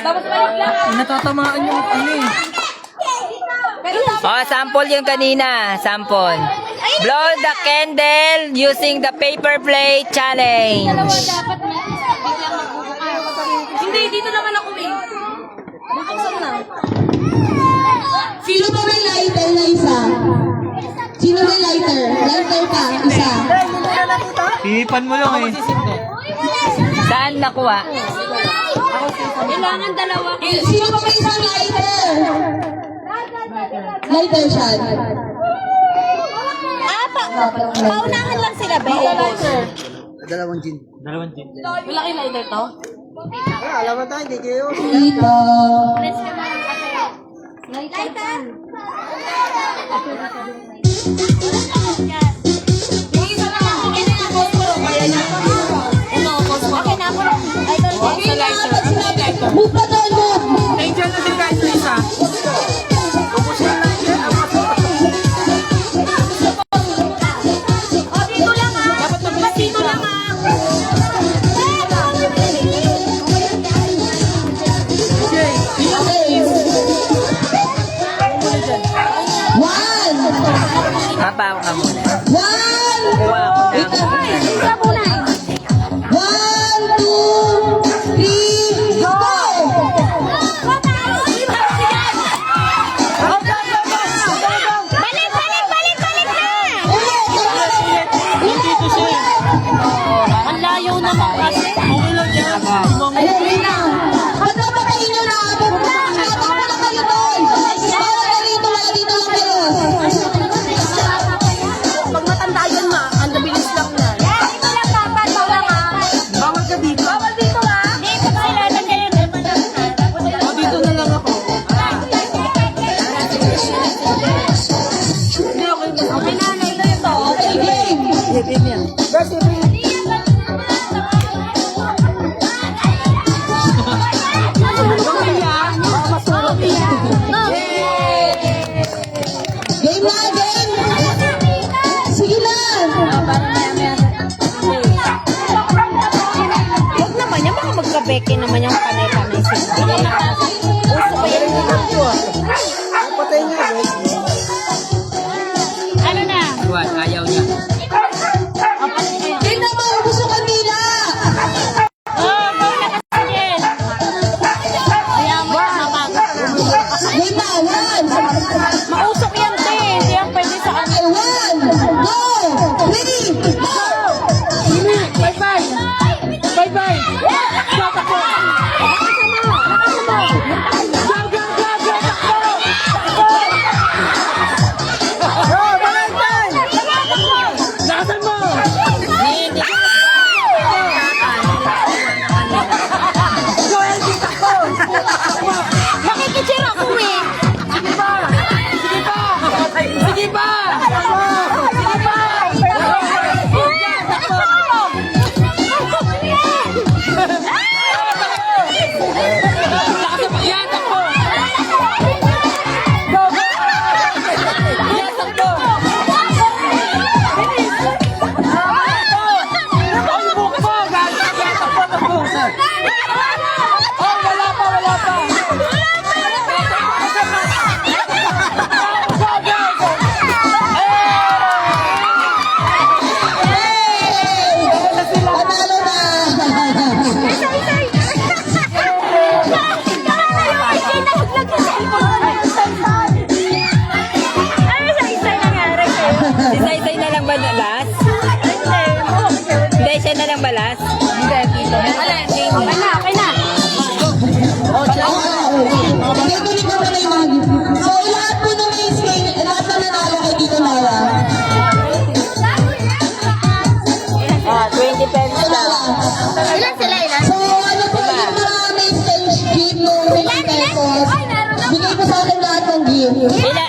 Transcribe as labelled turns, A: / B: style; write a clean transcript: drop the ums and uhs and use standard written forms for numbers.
A: Tapos balik lang.
B: Natatamaan yung ano eh.
C: Oh, sample yung kanina. Sample. Blow the candle using the paper plate challenge.
A: Dapat biglang magbubukas. Hindi, dito naman ako eh. Buksan na.
D: Sino ba may lighter na isa? Sino may lighter? Lighter pa, isa.
B: Pipan mo lang eh.
C: Saan nakuha?
A: Kailangan dalawa.
D: Sino ba may isang lighter? Lighter siya.
A: Paunahan lang sila, be.
B: Dalawang gin.
A: Malaki lighter to?
B: Alam mo tayo, hindi kayo.
D: Dito.
A: Lighter.
D: Move ka doon, move.
B: Angel na din kahit isa.
C: Mabaw ka muna.
D: One.
C: Kuha ako na.
D: 1, 2, 3, go!
A: Ang layo naman kasi.
D: Ayun, wait lang. Ba't ba ba kayo na? Baka na kayo doon. Bawal na dito, wala dito lang kayo.
A: Pag matanda yan ma, ang bilis lang na. Dito lang dapat, bawal ha.
B: Bawal ka dito.
A: Bawal dito ha. Dito ba kailangan kayo?
B: O, dito na lang ako.
A: Okay na, ito ito.
D: Okay, game. Game na, game. Sige na.
A: Huwag naman yan, baka magkabeke naman yung panay-panay sila. Uso ko yan yung video.
B: Patay nga eh.
A: Ano na?
C: Kuha, ayaw niya.
D: Game na, maubos yung kanila.
A: Oh, go na kasi yan. Kaya mo na mabago.
D: Game na, 1.
A: Mausok yan, te. Hindi yan pwede sa ano.
D: 1, 2, 3, go!
B: Bye-bye. Bye-bye. Tatakbo. Oh, Valentine! Lakasan mo! Joel, takbo!
A: Makikitsira ko eh.
B: Sige pa! Sige pa! Sige pa! Sige pa! Yan, takbo! Go, go! Yan, takbo! Ang buhok mo! Yan, takbo, takbo! Oh, wala pa, wala pa! Go, go, go!
D: Panalo na.
C: Isa-isa na lang ba last? Hindi, siya na lang ba last? Hindi, dito.
A: Okay na.
D: Tuloy-tuloy ko na yung So, lahat po ng may screen, lahat na nanalo kay Tito Nara.
C: 20 pesos lang.
A: Ilan sila, ilan?
D: So, ano po yung mga may stage gift nung 50 pesos? Bigay ko sa akin lahat ng gift.
C: Ilan